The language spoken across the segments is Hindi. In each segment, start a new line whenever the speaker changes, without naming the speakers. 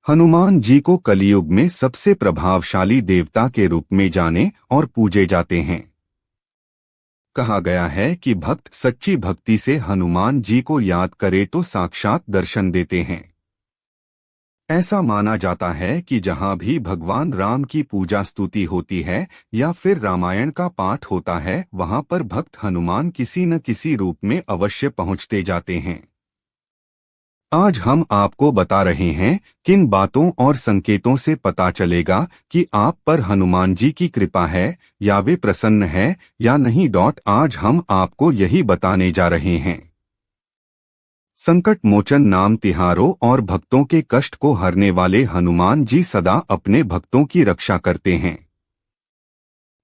हनुमान जी को कलियुग में सबसे प्रभावशाली देवता के रूप में जाने और पूजे जाते हैं। कहा गया है कि भक्त सच्ची भक्ति से हनुमान जी को याद करे तो साक्षात दर्शन देते हैं। ऐसा माना जाता है कि जहां भी भगवान राम की पूजा स्तुति होती है या फिर रामायण का पाठ होता है, वहां पर भक्त हनुमान किसी न किसी रूप में अवश्य पहुंचते जाते हैं। आज हम आपको बता रहे हैं किन बातों और संकेतों से पता चलेगा कि आप पर हनुमान जी की कृपा है या वे प्रसन्न है या नहीं। आज हम आपको यही बताने जा रहे हैं। संकट मोचन नाम तिहारों और भक्तों के कष्ट को हरने वाले हनुमान जी सदा अपने भक्तों की रक्षा करते हैं।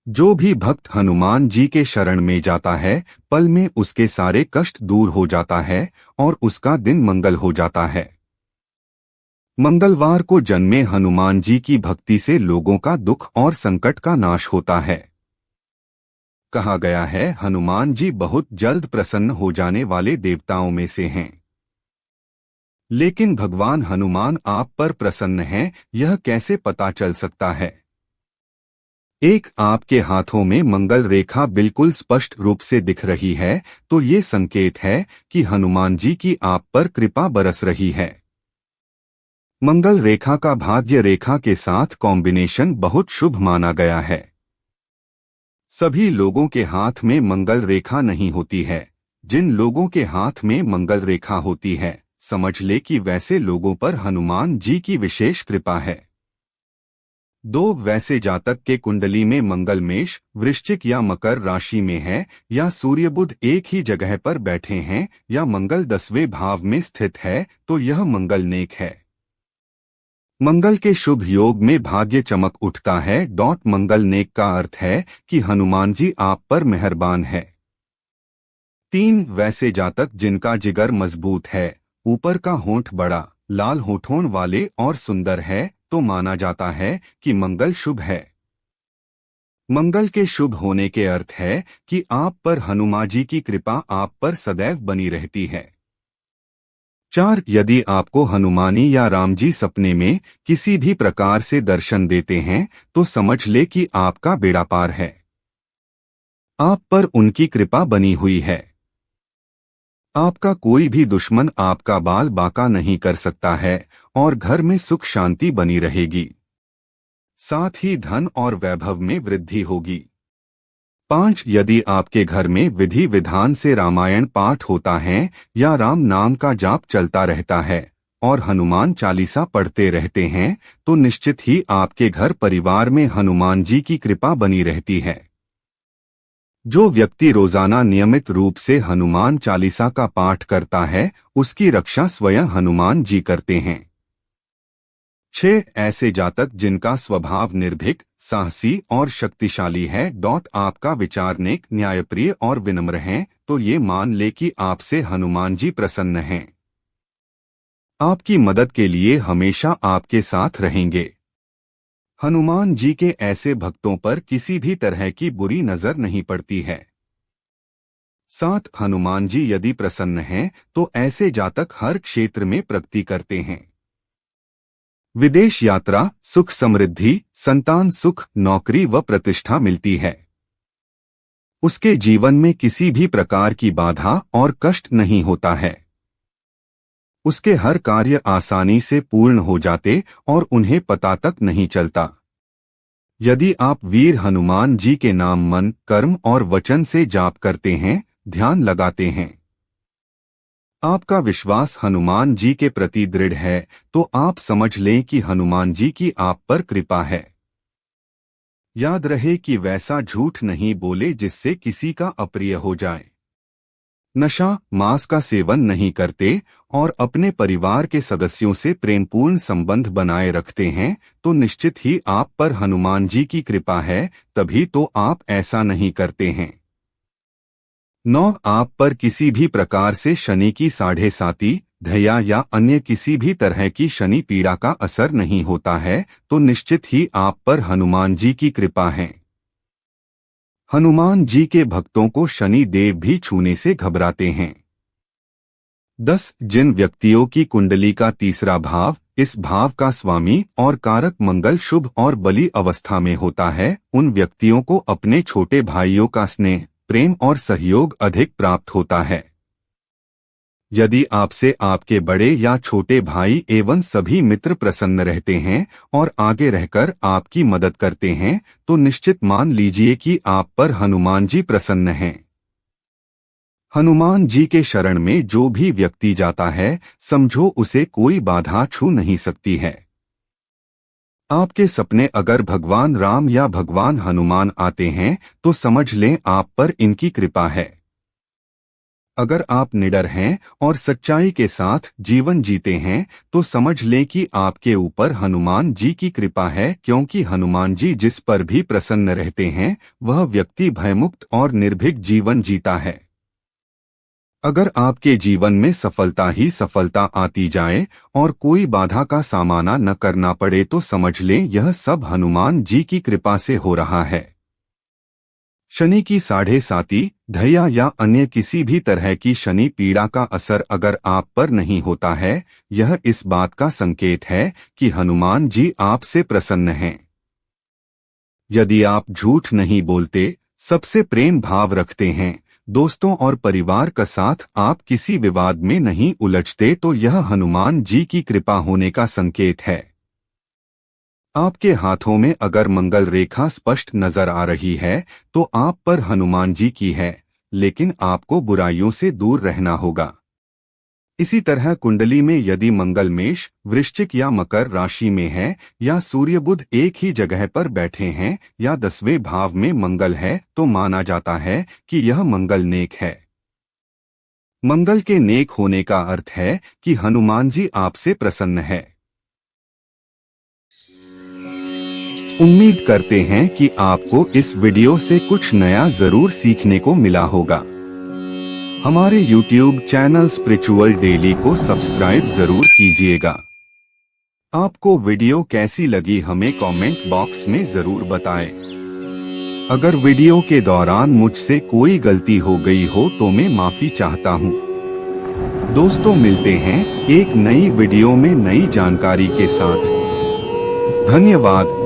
जो भी भक्त हनुमान जी के शरण में जाता है, पल में उसके सारे कष्ट दूर हो जाता है और उसका दिन मंगल हो जाता है। मंगलवार को जन्मे हनुमान जी की भक्ति से लोगों का दुख और संकट का नाश होता है। कहा गया है हनुमान जी बहुत जल्द प्रसन्न हो जाने वाले देवताओं में से हैं। लेकिन भगवान हनुमान आप पर प्रसन्न हैं, यह कैसे पता चल सकता है? एक, आपके हाथों में मंगल रेखा बिल्कुल स्पष्ट रूप से दिख रही है तो ये संकेत है कि हनुमान जी की आप पर कृपा बरस रही है। मंगल रेखा का भाग्य रेखा के साथ कॉम्बिनेशन बहुत शुभ माना गया है। सभी लोगों के हाथ में मंगल रेखा नहीं होती है। जिन लोगों के हाथ में मंगल रेखा होती है, समझ ले कि वैसे लोगों पर हनुमान जी की विशेष कृपा है। 2, वैसे जातक के कुंडली में मंगल मेष, वृश्चिक या मकर राशि में है या सूर्य बुध एक ही जगह पर बैठे हैं या मंगल 10वें भाव में स्थित है तो यह मंगल नेक है। मंगल के शुभ योग में भाग्य चमक उठता है। मंगल नेक का अर्थ है कि हनुमान जी आप पर मेहरबान है। 3, वैसे जातक जिनका जिगर मजबूत है, ऊपर का होंठ बड़ा, लाल होठों वाले और सुंदर है तो माना जाता है कि मंगल शुभ है। मंगल के शुभ होने के अर्थ है कि आप पर हनुमान जी की कृपा आप पर सदैव बनी रहती है। 4, यदि आपको हनुमानी या राम जी सपने में किसी भी प्रकार से दर्शन देते हैं तो समझ ले कि आपका बेड़ा पार है। आप पर उनकी कृपा बनी हुई है। आपका कोई भी दुश्मन आपका बाल बांका नहीं कर सकता है और घर में सुख शांति बनी रहेगी। साथ ही धन और वैभव में वृद्धि होगी। 5, यदि आपके घर में विधि विधान से रामायण पाठ होता है या राम नाम का जाप चलता रहता है और हनुमान चालीसा पढ़ते रहते हैं तो निश्चित ही आपके घर परिवार में हनुमान जी की कृपा बनी रहती है। जो व्यक्ति रोजाना नियमित रूप से हनुमान चालीसा का पाठ करता है, उसकी रक्षा स्वयं हनुमान जी करते हैं। 6, ऐसे जातक जिनका स्वभाव निर्भीक, साहसी और शक्तिशाली है। आपका विचार नेक, न्यायप्रिय और विनम्र है तो ये मान ले कि आपसे हनुमान जी प्रसन्न हैं। आपकी मदद के लिए हमेशा आपके साथ रहेंगे। हनुमान जी के ऐसे भक्तों पर किसी भी तरह की बुरी नजर नहीं पड़ती है। 7, हनुमान जी यदि प्रसन्न हैं तो ऐसे जातक हर क्षेत्र में प्रगति करते हैं। विदेश यात्रा, सुख समृद्धि, संतान सुख, नौकरी व प्रतिष्ठा मिलती है। उसके जीवन में किसी भी प्रकार की बाधा और कष्ट नहीं होता है। उसके हर कार्य आसानी से पूर्ण हो जाते और उन्हें पता तक नहीं चलता। यदि आप वीर हनुमान जी के नाम मन, कर्म और वचन से जाप करते हैं, ध्यान लगाते हैं, आपका विश्वास हनुमान जी के प्रति दृढ़ है तो आप समझ लें कि हनुमान जी की आप पर कृपा है। याद रहे कि वैसा झूठ नहीं बोले जिससे किसी का अप्रिय हो जाए। नशा, मांस का सेवन नहीं करते और अपने परिवार के सदस्यों से प्रेमपूर्ण संबंध बनाए रखते हैं तो निश्चित ही आप पर हनुमान जी की कृपा है, तभी तो आप ऐसा नहीं करते हैं। 9, आप पर किसी भी प्रकार से शनि की 7.5 ढैया या अन्य किसी भी तरह की शनि पीड़ा का असर नहीं होता है तो निश्चित ही आप पर हनुमान जी की कृपा है। हनुमान जी के भक्तों को शनि देव भी छूने से घबराते हैं। 10, जिन व्यक्तियों की कुंडली का तीसरा भाव इस भाव का स्वामी और कारक मंगल शुभ और बली अवस्था में होता है, उन व्यक्तियों को अपने छोटे भाइयों का स्नेह, प्रेम और सहयोग अधिक प्राप्त होता है। यदि आपसे आपके बड़े या छोटे भाई एवं सभी मित्र प्रसन्न रहते हैं और आगे रहकर आपकी मदद करते हैं, तो निश्चित मान लीजिए कि आप पर हनुमान जी प्रसन्न हैं। हनुमान जी के शरण में जो भी व्यक्ति जाता है, समझो उसे कोई बाधा छू नहीं सकती है। आपके सपने अगर भगवान राम या भगवान हनुमान आते हैं, तो समझ लें आप पर इनकी कृपा है। अगर आप निडर हैं और सच्चाई के साथ जीवन जीते हैं, तो समझ लें कि आपके ऊपर हनुमान जी की कृपा है, क्योंकि हनुमान जी जिस पर भी प्रसन्न रहते हैं, वह व्यक्ति भयमुक्त और निर्भीक जीवन जीता है। अगर आपके जीवन में सफलता ही सफलता आती जाए और कोई बाधा का सामना न करना पड़े, तो समझ लें यह सब हनुमान जी की कृपा से हो रहा है। शनि की 7.5 ढैया या अन्य किसी भी तरह की शनि पीड़ा का असर अगर आप पर नहीं होता है, यह इस बात का संकेत है कि हनुमान जी आपसे प्रसन्न हैं। यदि आप झूठ नहीं बोलते, सबसे प्रेम भाव रखते हैं, दोस्तों और परिवार का साथ आप किसी विवाद में नहीं उलझते, तो यह हनुमान जी की कृपा होने का संकेत है। आपके हाथों में अगर मंगल रेखा स्पष्ट नजर आ रही है, तो आप पर हनुमान जी की है, लेकिन आपको बुराइयों से दूर रहना होगा। इसी तरह कुंडली में यदि मंगल मेष, वृश्चिक या मकर राशि में है, या सूर्य बुध एक ही जगह पर बैठे हैं, या 10वें भाव में मंगल है, तो माना जाता है कि यह मंगल नेक है। मंगल के नेक होने का अर्थ है कि हनुमान जी आपसे प्रसन्न है। उम्मीद करते हैं कि आपको इस वीडियो से कुछ नया जरूर सीखने को मिला होगा। हमारे YouTube चैनल स्पिरिचुअल डेली को सब्सक्राइब जरूर कीजिएगा। आपको वीडियो कैसी लगी हमें कमेंट बॉक्स में जरूर बताएं। अगर वीडियो के दौरान मुझसे कोई गलती हो गई हो तो मैं माफी चाहता हूँ। दोस्तों, मिलते हैं एक नई वीडियो में नई जानकारी के साथ। धन्यवाद।